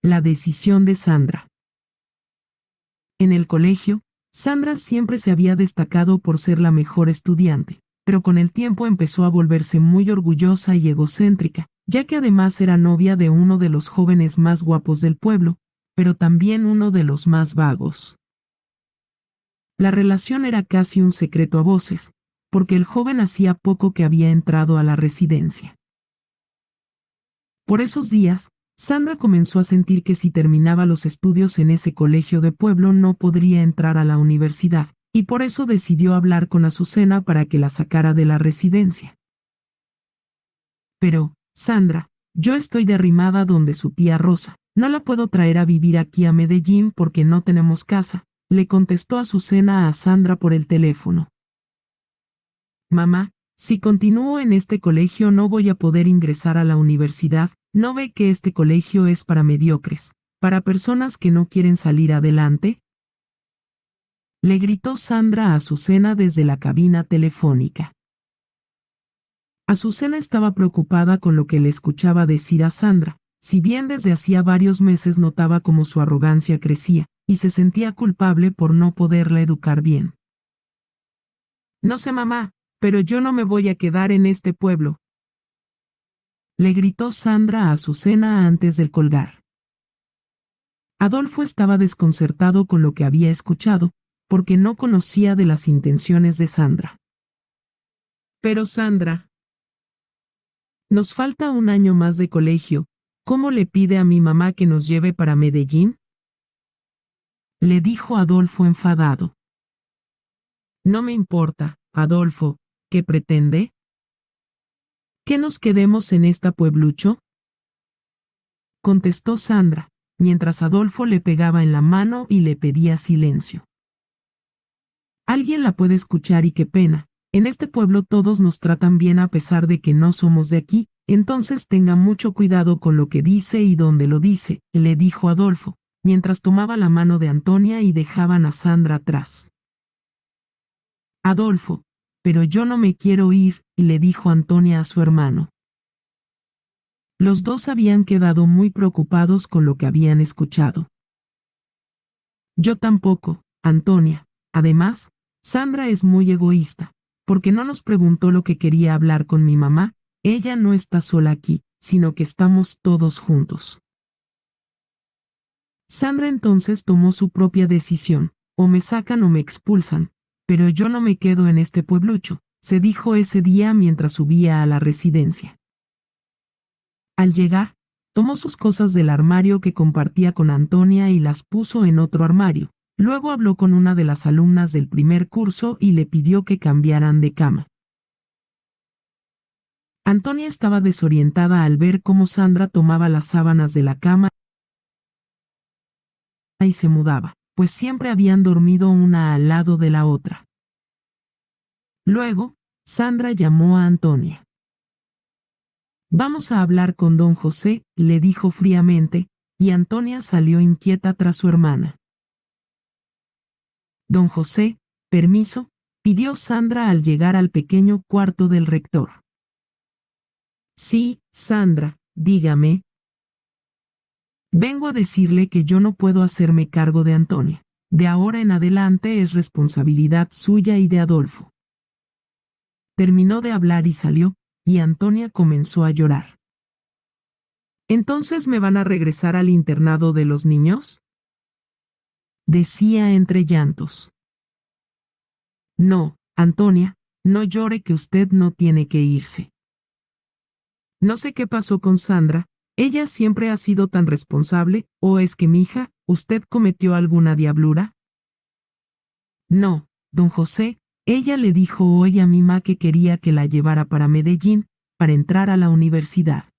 La decisión de Sandra. En el colegio, Sandra siempre se había destacado por ser la mejor estudiante, pero con el tiempo empezó a volverse muy orgullosa y egocéntrica, ya que además era novia de uno de los jóvenes más guapos del pueblo, pero también uno de los más vagos. La relación era casi un secreto a voces, porque el joven hacía poco que había entrado a la residencia. Por esos días, Sandra comenzó a sentir que si terminaba los estudios en ese colegio de pueblo no podría entrar a la universidad, y por eso decidió hablar con Azucena para que la sacara de la residencia. Pero, Sandra, yo estoy derrimada donde su tía Rosa. No la puedo traer a vivir aquí a Medellín porque no tenemos casa, le contestó Azucena a Sandra por el teléfono. Mamá, si continúo en este colegio no voy a poder ingresar a la universidad. ¿No ve que este colegio es para mediocres, para personas que no quieren salir adelante? Le gritó Sandra a Azucena desde la cabina telefónica. Azucena estaba preocupada con lo que le escuchaba decir a Sandra, si bien desde hacía varios meses notaba cómo su arrogancia crecía, y se sentía culpable por no poderla educar bien. No sé, mamá, pero yo no me voy a quedar en este pueblo. Le gritó Sandra a Azucena antes del colgar. Adolfo estaba desconcertado con lo que había escuchado, porque no conocía de las intenciones de Sandra. Pero Sandra, nos falta un año más de colegio, ¿cómo le pide a mi mamá que nos lleve para Medellín? Le dijo Adolfo enfadado. No me importa, Adolfo, ¿qué pretende? ¿Que nos quedemos en esta pueblucho? Contestó Sandra, mientras Adolfo le pegaba en la mano y le pedía silencio. Alguien la puede escuchar y qué pena. En este pueblo todos nos tratan bien a pesar de que no somos de aquí, entonces tenga mucho cuidado con lo que dice y dónde lo dice, le dijo Adolfo, mientras tomaba la mano de Antonia y dejaban a Sandra atrás. Adolfo, pero yo no me quiero ir, le dijo Antonia a su hermano. Los dos habían quedado muy preocupados con lo que habían escuchado. Yo tampoco, Antonia. Además, Sandra es muy egoísta, porque no nos preguntó lo que quería hablar con mi mamá. Ella no está sola aquí, sino que estamos todos juntos. Sandra entonces tomó su propia decisión, o me sacan o me expulsan, pero yo no me quedo en este pueblucho, se dijo ese día mientras subía a la residencia. Al llegar, tomó sus cosas del armario que compartía con Antonia y las puso en otro armario. Luego habló con una de las alumnas del primer curso y le pidió que cambiaran de cama. Antonia estaba desorientada al ver cómo Sandra tomaba las sábanas de la cama y se mudaba, pues siempre habían dormido una al lado de la otra. Luego, Sandra llamó a Antonia. Vamos a hablar con don José, le dijo fríamente, y Antonia salió inquieta tras su hermana. Don José, permiso, pidió Sandra al llegar al pequeño cuarto del rector. Sí, Sandra, dígame. Vengo a decirle que yo no puedo hacerme cargo de Antonia. De ahora en adelante es responsabilidad suya y de Adolfo. Terminó de hablar y salió, y Antonia comenzó a llorar. ¿Entonces me van a regresar al internado de los niños?, decía entre llantos. No, Antonia, no llore, que usted no tiene que irse. No sé qué pasó con Sandra, ella siempre ha sido tan responsable, ¿o es que mi hija, usted cometió alguna diablura? No, don José, ella le dijo hoy a mi mamá que quería que la llevara para Medellín, para entrar a la universidad.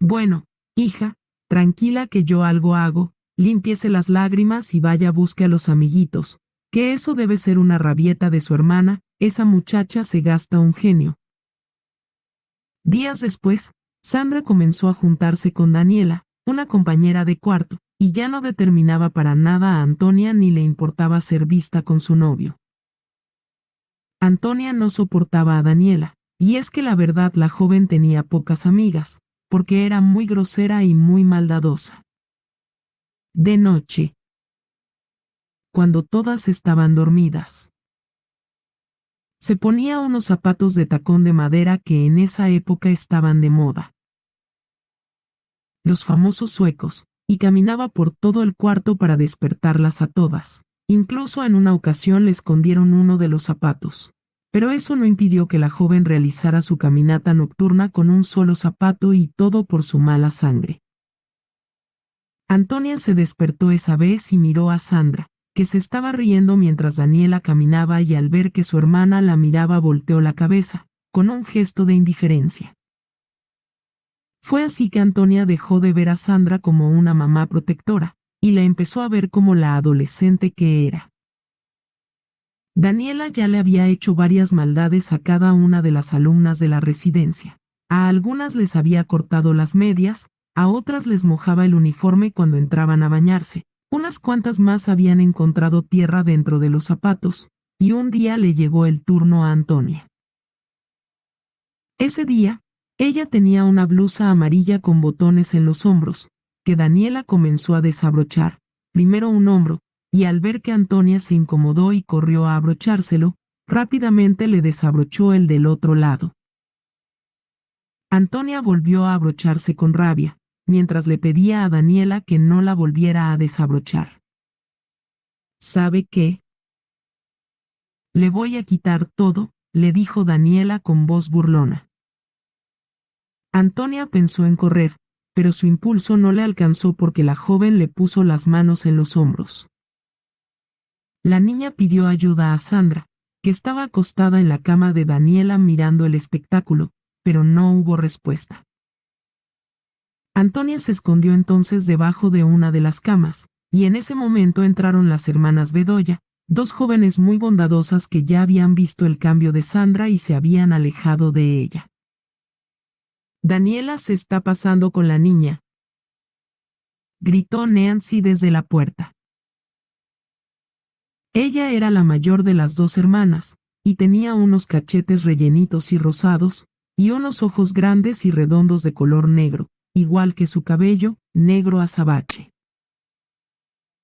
Bueno, hija, tranquila que yo algo hago, límpiese las lágrimas y vaya busque a los amiguitos, que eso debe ser una rabieta de su hermana, esa muchacha se gasta un genio. Días después, Sandra comenzó a juntarse con Daniela, una compañera de cuarto, y ya no determinaba para nada a Antonia ni le importaba ser vista con su novio. Antonia no soportaba a Daniela, y es que la verdad la joven tenía pocas amigas, porque era muy grosera y muy maldadosa. De noche, cuando todas estaban dormidas, se ponía unos zapatos de tacón de madera que en esa época estaban de moda, los famosos suecos, y caminaba por todo el cuarto para despertarlas a todas. Incluso en una ocasión le escondieron uno de los zapatos. Pero eso no impidió que la joven realizara su caminata nocturna con un solo zapato y todo por su mala sangre. Antonia se despertó esa vez y miró a Sandra, que se estaba riendo mientras Daniela caminaba, y al ver que su hermana la miraba volteó la cabeza, con un gesto de indiferencia. Fue así que Antonia dejó de ver a Sandra como una mamá protectora, y la empezó a ver como la adolescente que era. Daniela ya le había hecho varias maldades a cada una de las alumnas de la residencia. A algunas les había cortado las medias, a otras les mojaba el uniforme cuando entraban a bañarse, unas cuantas más habían encontrado tierra dentro de los zapatos, y un día le llegó el turno a Antonia. Ese día, ella tenía una blusa amarilla con botones en los hombros, que Daniela comenzó a desabrochar, primero un hombro, y al ver que Antonia se incomodó y corrió a abrochárselo, rápidamente le desabrochó el del otro lado. Antonia volvió a abrocharse con rabia, mientras le pedía a Daniela que no la volviera a desabrochar. ¿Sabe qué? Le voy a quitar todo, le dijo Daniela con voz burlona. Antonia pensó en correr, pero su impulso no le alcanzó porque la joven le puso las manos en los hombros. La niña pidió ayuda a Sandra, que estaba acostada en la cama de Daniela mirando el espectáculo, pero no hubo respuesta. Antonia se escondió entonces debajo de una de las camas, y en ese momento entraron las hermanas Bedoya, dos jóvenes muy bondadosas que ya habían visto el cambio de Sandra y se habían alejado de ella. Daniela se está pasando con la niña, gritó Nancy desde la puerta. Ella era la mayor de las dos hermanas, y tenía unos cachetes rellenitos y rosados, y unos ojos grandes y redondos de color negro, igual que su cabello, negro azabache.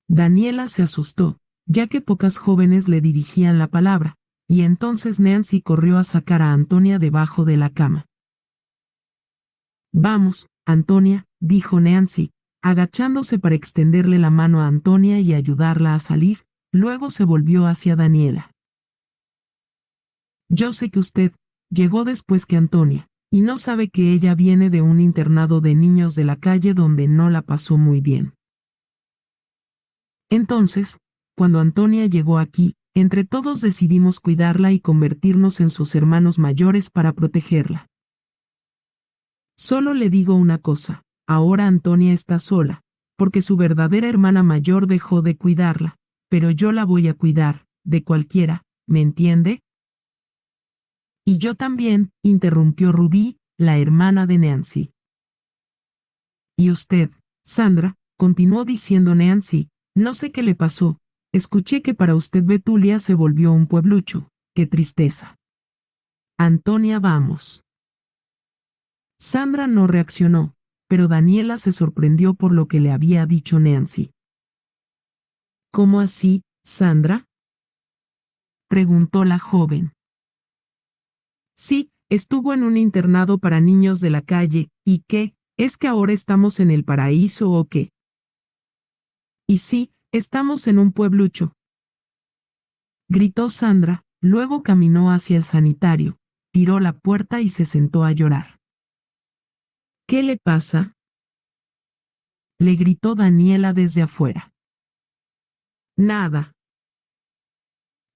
Daniela se asustó, ya que pocas jóvenes le dirigían la palabra, y entonces Nancy corrió a sacar a Antonia debajo de la cama. Vamos, Antonia, dijo Nancy, agachándose para extenderle la mano a Antonia y ayudarla a salir, luego se volvió hacia Daniela. Yo sé que usted llegó después que Antonia, y no sabe que ella viene de un internado de niños de la calle donde no la pasó muy bien. Entonces, cuando Antonia llegó aquí, entre todos decidimos cuidarla y convertirnos en sus hermanos mayores para protegerla. Solo le digo una cosa, ahora Antonia está sola, porque su verdadera hermana mayor dejó de cuidarla, pero yo la voy a cuidar, de cualquiera, ¿me entiende? Y yo también, interrumpió Rubí, la hermana de Nancy. Y usted, Sandra, continuó diciendo Nancy, no sé qué le pasó, escuché que para usted Betulia se volvió un pueblucho, qué tristeza. Antonia, vamos. Sandra no reaccionó, pero Daniela se sorprendió por lo que le había dicho Nancy. ¿Cómo así, Sandra? Preguntó la joven. Sí, estuvo en un internado para niños de la calle, ¿y qué? ¿Es que ahora estamos en el paraíso o qué? Y sí, estamos en un pueblucho. Gritó Sandra, luego caminó hacia el sanitario, tiró la puerta y se sentó a llorar. ¿Qué le pasa? Le gritó Daniela desde afuera. Nada.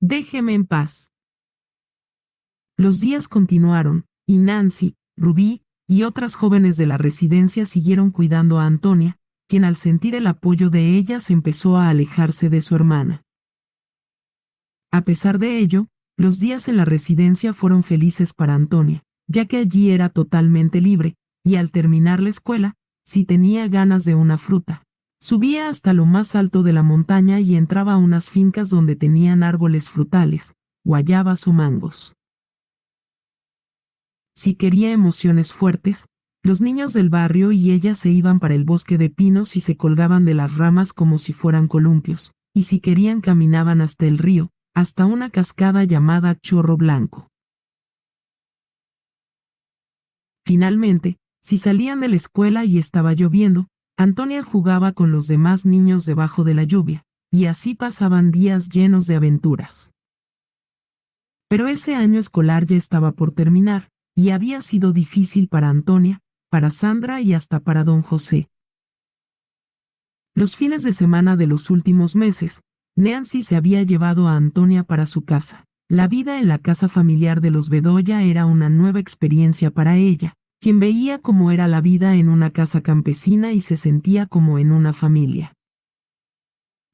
Déjeme en paz. Los días continuaron, y Nancy, Rubí, y otras jóvenes de la residencia siguieron cuidando a Antonia, quien al sentir el apoyo de ellas empezó a alejarse de su hermana. A pesar de ello, los días en la residencia fueron felices para Antonia, ya que allí era totalmente libre, y al terminar la escuela, si tenía ganas de una fruta, subía hasta lo más alto de la montaña y entraba a unas fincas donde tenían árboles frutales, guayabas o mangos. Si quería emociones fuertes, Los niños del barrio y ella se iban para el bosque de pinos y se colgaban de las ramas como si fueran columpios, y si querían caminaban hasta el río, hasta una cascada llamada Chorro Blanco. Finalmente, si salían de la escuela y estaba lloviendo, Antonia jugaba con los demás niños debajo de la lluvia, y así pasaban días llenos de aventuras. Pero ese año escolar ya estaba por terminar, y había sido difícil para Antonia, para Sandra y hasta para don José. Los fines de semana de los últimos meses, Nancy se había llevado a Antonia para su casa. La vida en la casa familiar de los Bedoya era una nueva experiencia para ella, quien veía cómo era la vida en una casa campesina y se sentía como en una familia.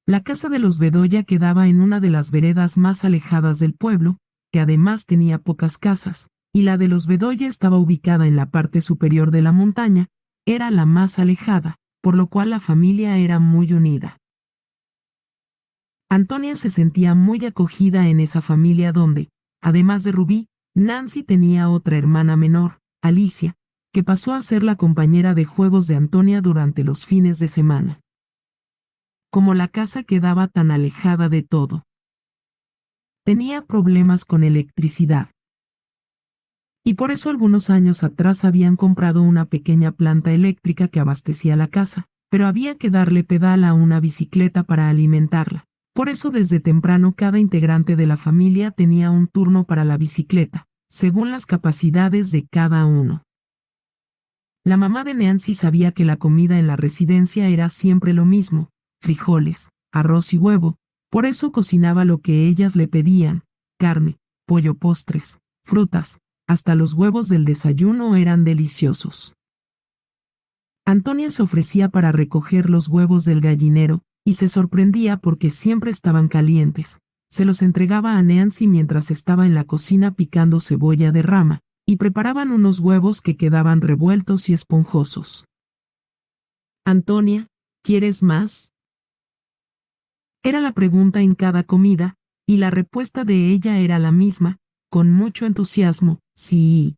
La casa de los Bedoya quedaba en una de las veredas más alejadas del pueblo, que además tenía pocas casas, y la de los Bedoya estaba ubicada en la parte superior de la montaña, era la más alejada, por lo cual la familia era muy unida. Antonia se sentía muy acogida en esa familia donde, además de Rubí, Nancy tenía otra hermana menor, Alicia, que pasó a ser la compañera de juegos de Antonia durante los fines de semana. Como la casa quedaba tan alejada de todo, tenía problemas con electricidad. Y por eso algunos años atrás habían comprado una pequeña planta eléctrica que abastecía la casa, pero había que darle pedal a una bicicleta para alimentarla. Por eso desde temprano cada integrante de la familia tenía un turno para la bicicleta, según las capacidades de cada uno. La mamá de Nancy sabía que la comida en la residencia era siempre lo mismo, frijoles, arroz y huevo, por eso cocinaba lo que ellas le pedían, carne, pollo, postres, frutas, hasta los huevos del desayuno eran deliciosos. Antonia se ofrecía para recoger los huevos del gallinero, y se sorprendía porque siempre estaban calientes. Se los entregaba a Nancy mientras estaba en la cocina picando cebolla de rama, y preparaban unos huevos que quedaban revueltos y esponjosos. Antonia, ¿quieres más? Era la pregunta en cada comida, y la respuesta de ella era la misma, con mucho entusiasmo, sí.